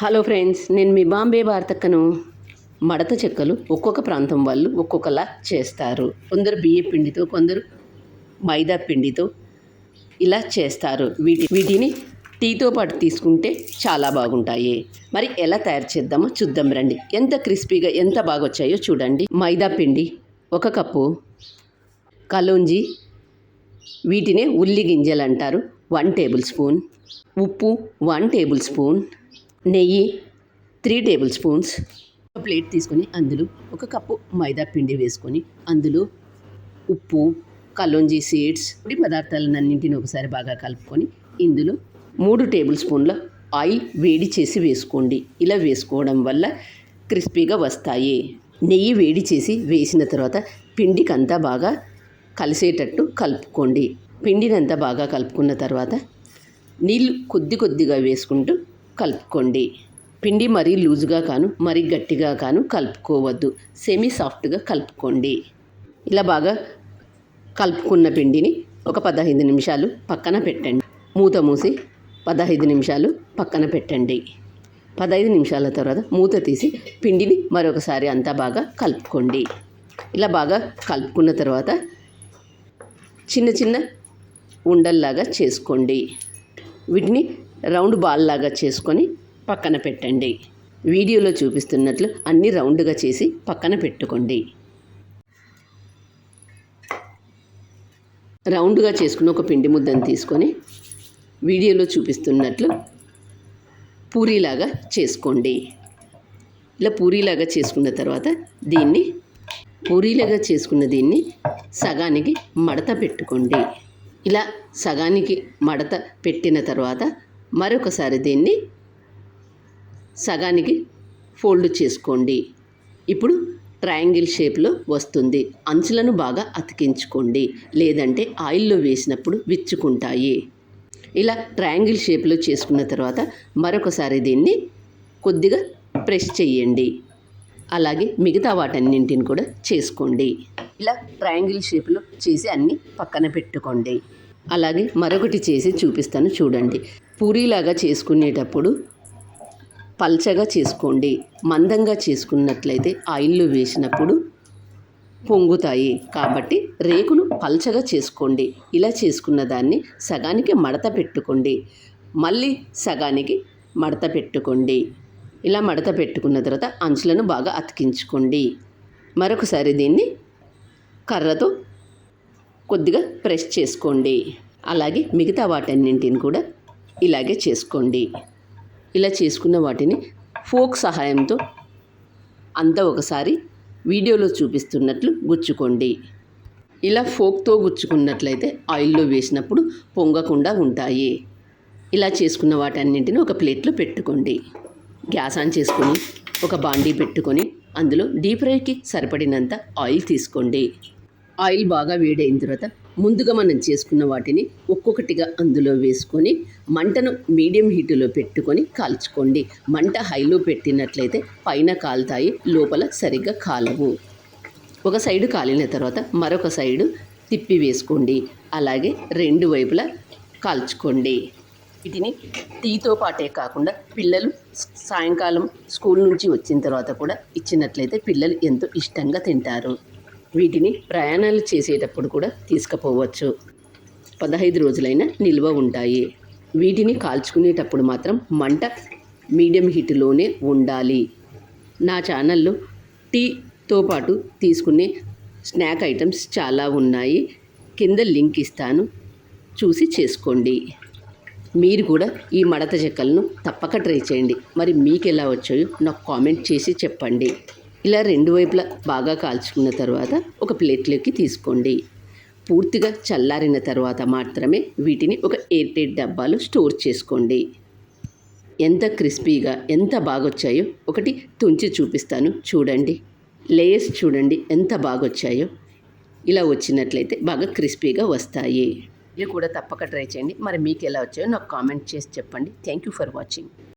Hello friends, నేను మీ బాంబే వార్తక్కను. మడత చెక్కలు ఒక్కొక్క ప్రాంతం వాళ్ళు ఒక్కొక్కలా చేస్తారు. కొందరు బియ్య పిండితో, కొందరు మైదా పిండితో ఇలా చేస్తారు. వీటిని టీతో పాటు తీసుకుంటే చాలా బాగుంటాయి. మరి ఎలా తయారు చేద్దామో చూద్దాం రండి. ఎంత క్రిస్పీగా ఎంత బాగా వచ్చాయో చూడండి. మైదా పిండి 1 కప్పు, కలోంజీ వీటినే ఉల్లి గింజలు అంటారు 1 టేబుల్ స్పూన్, ఉప్పు 1 టేబుల్ స్పూన్, నెయ్యి 3 టేబుల్ స్పూన్స్. ఒక ప్లేట్ తీసుకొని అందులో 1 కప్పు మైదా పిండి వేసుకొని అందులో ఉప్పు, కలోంజీ సీడ్స్, పొడి పదార్థాలన్నింటిని ఒకసారి బాగా కలుపుకొని ఇందులో 3 టేబుల్ స్పూన్ల ఆయిల్ వేడి చేసి వేసుకోండి. ఇలా వేసుకోవడం వల్ల క్రిస్పీగా వస్తాయి. నెయ్యి వేడి చేసి వేసిన తర్వాత పిండికంతా బాగా కలిసేటట్టు కలుపుకోండి. పిండినంతా బాగా కలుపుకున్న తర్వాత నీళ్ళు కొద్దిగా వేసుకుంటూ కలుపుకోండి. పిండి మరీ లూజుగా కాను మరీ గట్టిగా కాను కలుపుకోవద్దు. సెమీ సాఫ్ట్గా కలుపుకోండి. ఇలా బాగా కలుపుకున్న పిండిని ఒక 15 నిమిషాలు పక్కన పెట్టండి. మూత మూసి 15 నిమిషాలు పక్కన పెట్టండి. 15 నిమిషాల తర్వాత మూత తీసి పిండిని మరొకసారి అంతా బాగా కలుపుకోండి. ఇలా బాగా కలుపుకున్న తర్వాత చిన్న ఉండల్లాగా చేసుకోండి. వీటిని రౌండ్ బాల్ లాగా చేసుకొని పక్కన పెట్టండి. వీడియోలో చూపిస్తున్నట్లు అన్ని రౌండ్గా చేసి పక్కన పెట్టుకోండి. రౌండ్గా చేసుకున్న ఒక పిండి ముద్దను తీసుకొని వీడియోలో చూపిస్తున్నట్లు పూరీలాగా చేసుకోండి. ఇలా పూరీలాగా చేసుకున్న తర్వాత పూరీలాగా చేసుకున్న దీన్ని సగానికి మడత పెట్టుకోండి. ఇలా సగానికి మడత పెట్టిన తర్వాత మరొకసారి దీన్ని సగానికి ఫోల్డ్ చేసుకోండి. ఇప్పుడు ట్రయాంగిల్ షేప్లో వస్తుంది. అంచులను బాగా అతికించుకోండి, లేదంటే ఆయిల్లో వేసినప్పుడు విచ్చుకుంటాయి. ఇలా ట్రయాంగిల్ షేప్లో చేసుకున్న తర్వాత మరొకసారి దీన్ని కొద్దిగా ప్రెస్ చేయండి. అలాగే మిగతా వాటన్నింటిని కూడా చేసుకోండి. ఇలా ట్రయాంగిల్ షేప్లో చేసి అన్నీ పక్కన పెట్టుకోండి. అలాగే మరొకటి చేసి చూపిస్తాను చూడండి. పూరీలాగా చేసుకునేటప్పుడు పల్చగా చేసుకోండి. మందంగా చేసుకున్నట్లయితే ఆయిల్లో వేసినప్పుడు పొంగుతాయి. కాబట్టి రేకులు పల్చగా చేసుకోండి. ఇలా చేసుకున్న దాన్ని సగానికి మడత పెట్టుకోండి. మళ్ళీ సగానికి మడత పెట్టుకోండి. ఇలా మడత పెట్టుకున్న తర్వాత అంచులను బాగా అతికించుకోండి. మరొకసారి దీన్ని కర్రతో కొద్దిగా ప్రెస్ చేసుకోండి. అలాగే మిగతా వాటన్నింటిని కూడా ఇలాగే చేసుకోండి. ఇలా చేసుకున్న వాటిని ఫోక్ సహాయంతో అంతా ఒకసారి వీడియోలో చూపిస్తున్నట్లు గుచ్చుకోండి. ఇలా ఫోక్తో గుచ్చుకున్నట్లయితే ఆయిల్లో వేసినప్పుడు పొంగకుండా ఉంటాయి. ఇలా చేసుకున్న వాటన్నింటిని ఒక ప్లేట్లో పెట్టుకోండి. గ్యాస్ ఆన్ చేసుకొని ఒక బాండీ పెట్టుకొని అందులో డీప్ ఫ్రైకి సరిపడినంత ఆయిల్ తీసుకోండి. ఆయిల్ బాగా వేడైన తర్వాత ముందుగా మనం చేసుకున్న వాటిని ఒక్కొక్కటిగా అందులో వేసుకొని మంటను మీడియం హీటులో పెట్టుకొని కాల్చుకోండి. మంట హైలో పెట్టినట్లయితే పైన కాలుతాయి, లోపల సరిగ్గా కాలవు. ఒక సైడు కాలిన తర్వాత మరొక సైడు తిప్పి వేసుకోండి. అలాగే 2 వైపులా కాల్చుకోండి. వీటిని టీతో పాటే కాకుండా పిల్లలు సాయంకాలం స్కూల్ నుంచి వచ్చిన తర్వాత కూడా ఇచ్చినట్లయితే పిల్లలు ఎంతో ఇష్టంగా తింటారు. వీటిని ప్రయాణాలు చేసేటప్పుడు కూడా తీసుకుపోవచ్చు. 15 రోజులైనా నిల్వ ఉంటాయి. వీటిని కాల్చుకునేటప్పుడు మాత్రం మంట మీడియం హీటులోనే ఉండాలి. నా ఛానల్లో టీతో పాటు తీసుకునే స్నాక్ ఐటమ్స్ చాలా ఉన్నాయి. కింద లింక్ ఇస్తాను, చూసి చేసుకోండి. మీరు కూడా ఈ మడత చెక్కలను తప్పక ట్రై చేయండి. మరి మీకు ఎలా వచ్చాయో నాకు కామెంట్ చేసి చెప్పండి. ఇలా 2 వైపులా బాగా కాల్చుకున్న తర్వాత ఒక ప్లేట్లోకి తీసుకోండి. పూర్తిగా చల్లారిన తర్వాత మాత్రమే వీటిని ఒక ఎయిర్ టైట్ డబ్బాలో స్టోర్ చేసుకోండి. ఎంత క్రిస్పీగా ఎంత బాగొచ్చాయో ఒకటి తుంచి చూపిస్తాను చూడండి. లేయర్స్ చూడండి ఎంత బాగొచ్చాయో. ఇలా వచ్చినట్లయితే బాగా క్రిస్పీగా వస్తాయి. మీరు కూడా తప్పక ట్రై చేయండి. మరి మీకు ఎలా వచ్చాయో నాకు కామెంట్ చేసి చెప్పండి. Thank you for watching.